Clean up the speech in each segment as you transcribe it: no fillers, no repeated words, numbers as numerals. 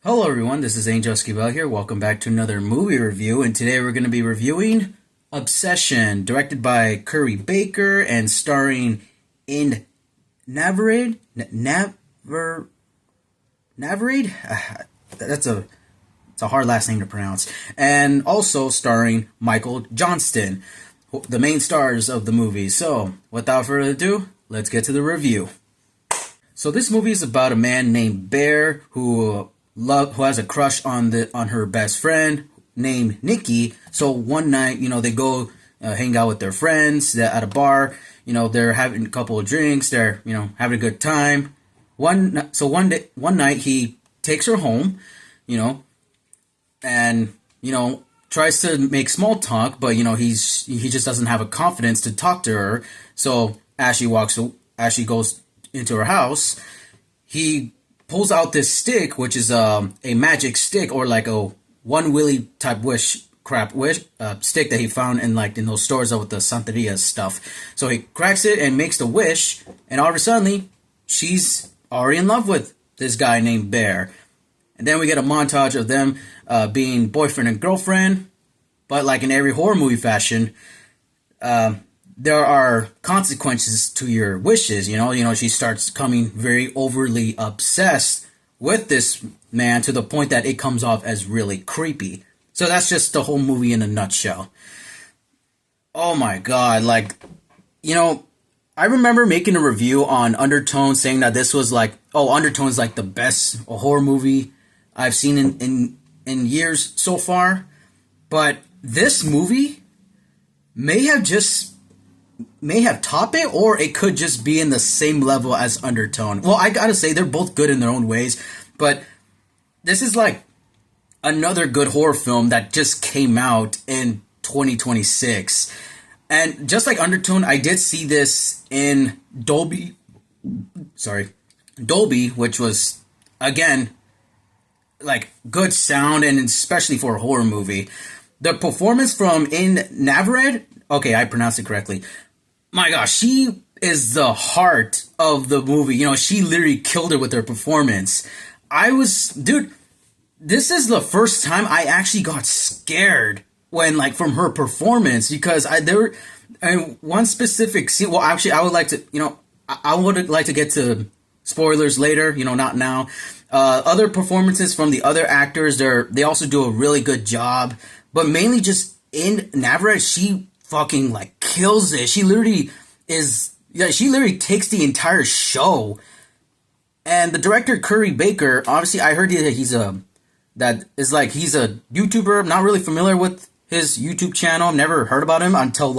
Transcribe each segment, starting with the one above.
Hello everyone, this is Angel Esquivel here. Welcome back to another movie review, and today we're going to be reviewing Obsession, directed by Curry Baker and starring in Navarade. Navarade? It's a hard last name to pronounce. And also starring Michael Johnston, the main stars of the movie. So, without further ado, let's get to the review. So this movie is about a man named Bear who has a crush on her best friend named Nikki. So one night, they go hang out with their friends at a bar. They're having a couple of drinks. They're having a good time. One night he takes her home, and tries to make small talk, but he just doesn't have a confidence to talk to her. So as she goes into her house, he pulls out this stick, which is a magic stick, or like a one willy type wish stick that he found in those stores with the Santeria stuff. So he cracks it and makes the wish, and all of a sudden she's already in love with this guy named Bear. And then we get a montage of them being boyfriend and girlfriend, but like in every horror movie fashion, there are consequences to your wishes. She starts becoming very overly obsessed with this man to the point that it comes off as really creepy. So that's just the whole movie in a nutshell. Oh my god, I remember making a review on Undertone saying that this was Undertone's like the best horror movie I've seen in years so far. But this movie may have topped it, or it could just be in the same level as Undertone. Well, I gotta say, they're both good in their own ways, but this is like another good horror film that just came out in 2026. And just like Undertone, I did see this in Dolby, which was, again, like good sound, and especially for a horror movie. The performance from In Navarade, okay, I pronounced it correctly. My gosh, she is the heart of the movie. She literally killed it with her performance. This is the first time I actually got scared from her performance, because one specific scene. Well, actually, I would like to get to spoilers later. Not now. Other performances from the other actors, they also do a really good job, but mainly just in Navarade, she fucking kills it. She literally takes the entire show. And the director Curry Baker, obviously I heard that he's a YouTuber. I'm not really familiar with his YouTube channel. I've never heard about him until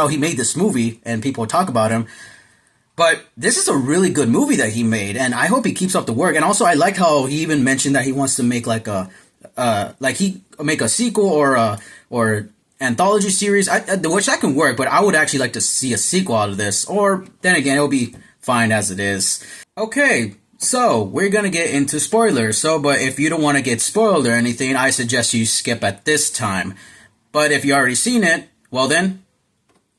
he made this movie and people talk about him. But this is a really good movie that he made, and I hope he keeps up the work. And also I like how he even mentioned that he wants to make make a sequel or anthology series, which that can work, but I would actually like to see a sequel out of this. Or then again, it'll be fine as it is. Okay, so we're gonna get into spoilers. But if you don't want to get spoiled or anything, I suggest you skip at this time. But if you already seen it, well then,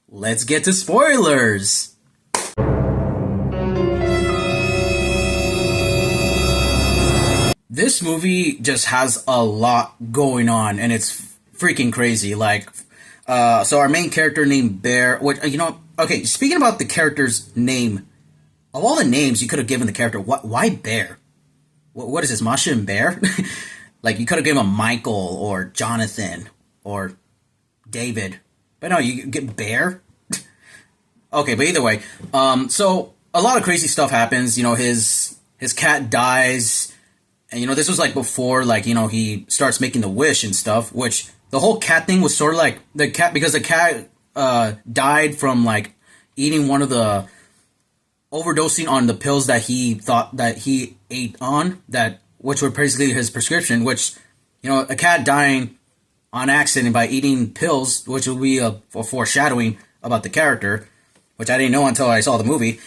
let's get to spoilers. This movie just has a lot going on, and it's freaking crazy. So our main character named Bear, okay, speaking about the character's name, of all the names you could have given the character, why Bear? What is this, Masha and Bear? You could have given him Michael or Jonathan or David, but no, you get Bear? Okay, but either way, so a lot of crazy stuff happens. His cat dies, and this was before he starts making the wish and stuff, which the whole cat thing was sort of like the cat, because the cat died from eating one of the overdosing on the pills that he thought that he ate on, which were basically his prescription, which a cat dying on accident by eating pills, which will be a foreshadowing about the character, which I didn't know until I saw the movie.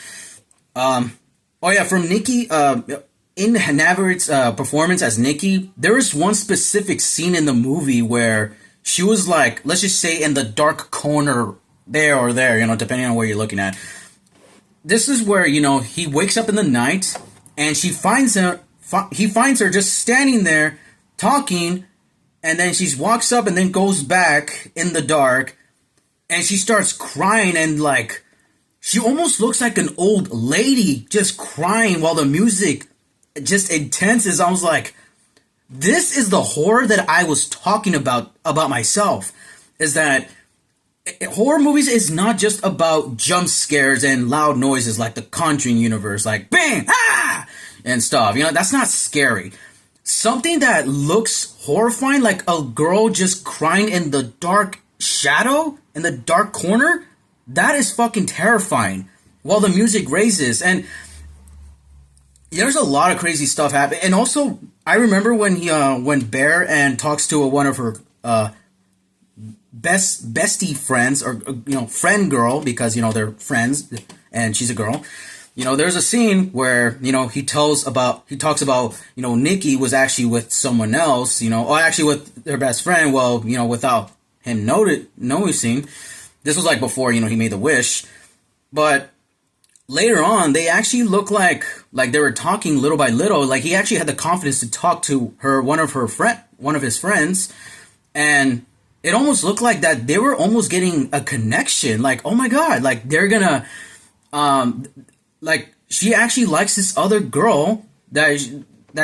From Nikki, in Navarade's performance as Nikki, there was one specific scene in the movie where she was let's just say in the dark corner there or there, depending on where you're looking at. This is where, he wakes up in the night and she finds he finds her just standing there talking, and then she walks up and then goes back in the dark, and she starts crying, and like she almost looks like an old lady just crying while the music just intenses. I was like, this is the horror that I was talking about myself. Is that horror movies is not just about jump scares and loud noises like the Conjuring universe, like bang, ah, and stuff. You know, that's not scary. Something that looks horrifying, like a girl just crying in the dark shadow, in the dark corner, that is fucking terrifying. While the music raises, and there's a lot of crazy stuff happening. And also, I remember when Bear and talks to one of her bestie friends, or friend girl, because they're friends and she's a girl. There's a scene where he talks about Nikki was actually with someone else, or actually with their best friend. Well, without him noticing. This was like before he made the wish, but later on they actually look like they were talking little by little. Like he actually had the confidence to talk to one of his friends, and it almost looked like that they were almost getting a connection. Like, oh my god, like they're gonna, like she actually likes this other girl that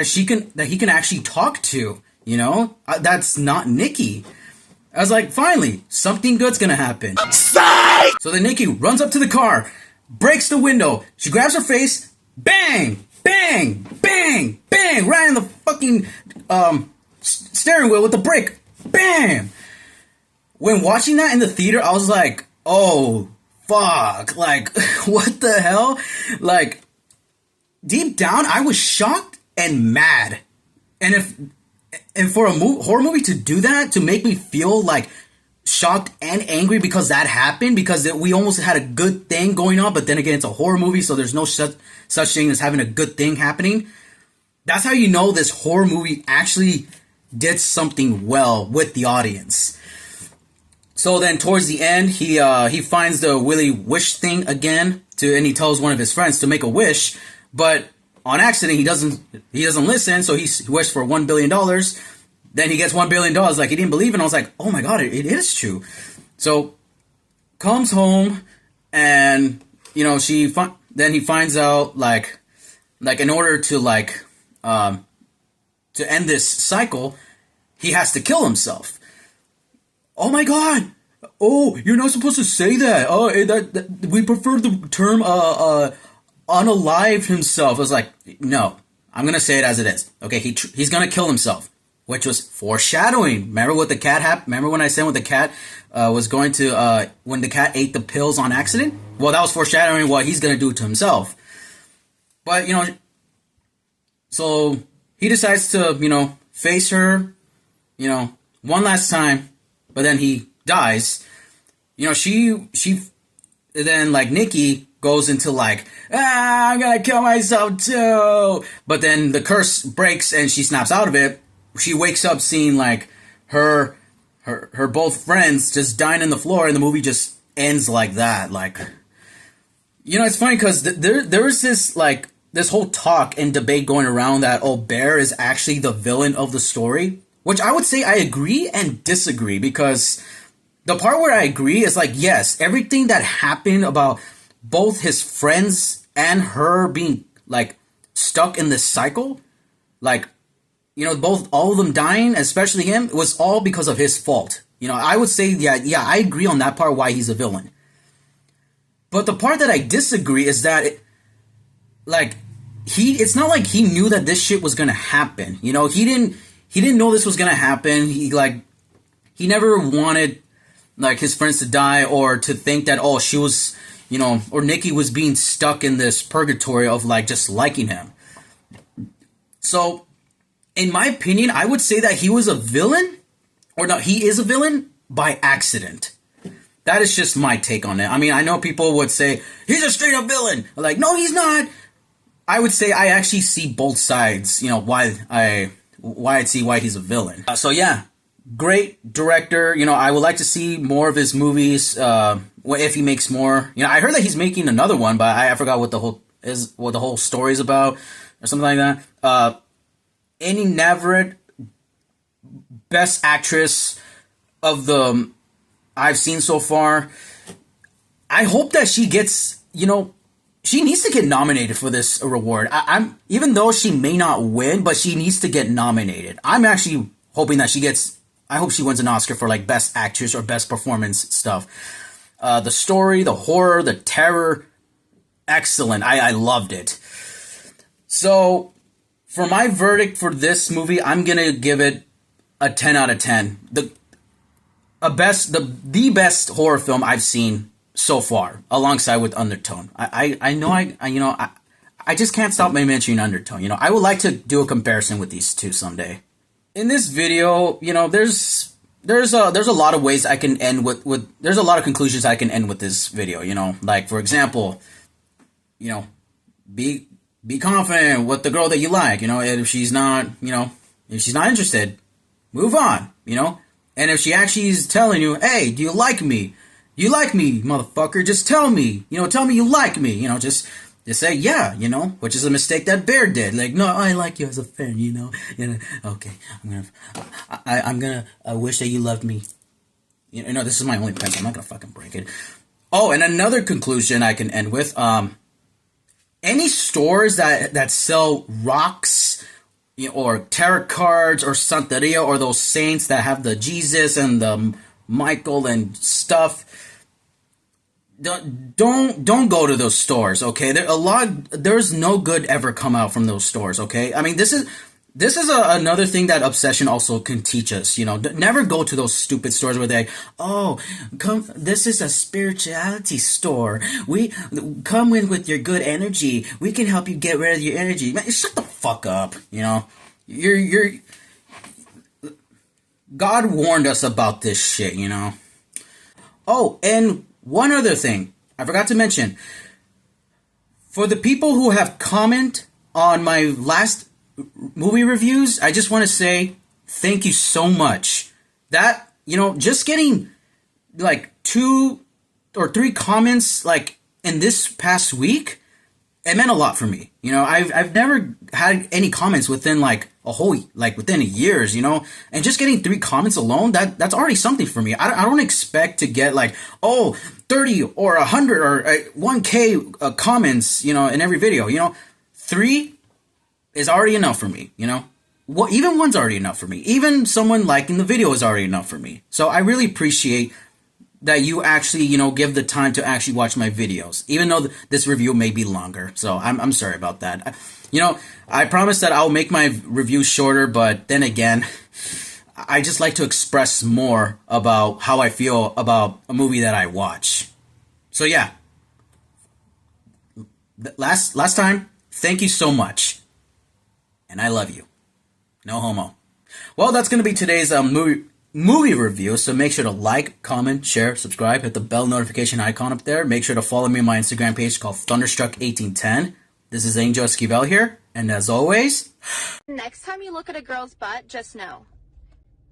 he can actually talk to. That's not Nikki. I was like, finally, something good's gonna happen. Psych! So then Nikki runs up to the car, breaks the window, she grabs her face, bang, bang, bang, bang, right in the fucking steering wheel with the brake, bam. When watching that in the theater, I was like, oh, fuck, like, what the hell? Like, deep down, I was shocked and mad. And for a horror movie to do that, to make me feel like shocked and angry because that happened, because we almost had a good thing going on, but then again, it's a horror movie, so there's no such thing as having a good thing happening. That's how you know this horror movie actually did something well with the audience. So then towards the end, he finds the Willy wish thing again, and he tells one of his friends to make a wish, but on accident, he doesn't listen, so he wished for $1 billion. Then he gets $1 billion, like he didn't believe it, and I was like, oh my god, it is true. So, comes home, and, then he finds out, like in order to, to end this cycle, he has to kill himself. Oh my god! Oh, you're not supposed to say that. Oh, that we prefer the term, unalive himself. I was like, no, I'm gonna say it as it is. Okay, he's gonna kill himself, which was foreshadowing. Remember what the cat happened? Remember when I said what the cat was going to when the cat ate the pills on accident? Well, that was foreshadowing what he's gonna do to himself. But so he decides to face her, one last time, but then he dies. She then like Nikki goes into like, I'm gonna kill myself too. But then the curse breaks and she snaps out of it. She wakes up seeing like her both friends just dying on the floor, and the movie just ends like that. Like, it's funny because there was this whole talk and debate going around that Bear is actually the villain of the story, which I would say I agree and disagree, because the part where I agree is like, yes, everything that happened about both his friends and her being like stuck in this cycle, like, all of them dying, especially him, it was all because of his fault. I would say, yeah, I agree on that part why he's a villain. But the part that I disagree is that it's not like he knew that this shit was gonna happen. He didn't know this was gonna happen. He never wanted like his friends to die, or to think that, oh, she was, or Nikki was being stuck in this purgatory of like just liking him. So, in my opinion, I would say that he was a villain, or no, he is a villain by accident. That is just my take on it. I mean, I know people would say, he's a straight up villain. I'm like, no, he's not. I would say I actually see both sides, why I'd see why he's a villain. So yeah, great director. I would like to see more of his movies, if he makes more. I heard that he's making another one, but I forgot what the whole story is about, or something like that. Annie Navarrete, best actress of the I've seen so far. I hope that she gets, she needs to get nominated for this award. I'm even though she may not win, but she needs to get nominated. I'm actually hoping that she gets. I hope she wins an Oscar for like best actress or best performance stuff. The story, the horror, the terror, excellent. I loved it. So for my verdict for this movie, I'm gonna give it a 10 out of 10. The best horror film I've seen so far, alongside with Undertone. I just can't stop mentioning Undertone. I would like to do a comparison with these two someday. In this video, there's a lot of ways I can end with there's a lot of conclusions I can end with this video. Like for example, be confident with the girl that you like. If she's not, if she's not interested, move on. And if she actually is telling you, hey, do you like me? You like me, motherfucker. Just tell me. Tell me you like me. Just say yeah, which is a mistake that Bear did. Like, no, I like you as a fan, Okay, I wish that you loved me. This is my only pencil. I'm not gonna fucking break it. Oh, and another conclusion I can end with, any stores that sell rocks, or tarot cards or Santeria, or those saints that have the Jesus and the Michael and stuff, don't go to those stores, okay? There's no good ever come out from those stores, okay? I mean, this is another thing that Obsession also can teach us, never go to those stupid stores where they're like, oh, this is a spirituality store. We come in with your good energy. We can help you get rid of your energy. Man, shut the fuck up, You're God warned us about this shit, Oh, and one other thing I forgot to mention. For the people who have commented on my last movie reviews, I just want to say thank you so much. That, just getting like 2 or 3 comments like in this past week, it meant a lot for me. I've never had any comments within like within years, and just getting 3 comments alone, that's already something for me. I don't expect to get like, 30 or 100 or 1K comments, in every video, 3 is already enough for me, even 1's already enough for me. Even someone liking the video is already enough for me. So I really appreciate that you actually, give the time to actually watch my videos, even though this review may be longer. So I'm sorry about that. I promise that I'll make my review shorter, but then again, I just like to express more about how I feel about a movie that I watch. So yeah, last time, thank you so much. And I love you. No homo. Well, that's going to be today's movie review, so make sure to like, comment, share, subscribe, hit the bell notification icon up there. Make sure to follow me on my Instagram page called Thunderstruck1810. This is Angel Esquivel here, and as always, next time you look at a girl's butt, just know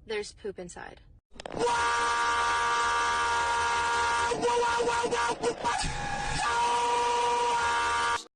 there's poop inside.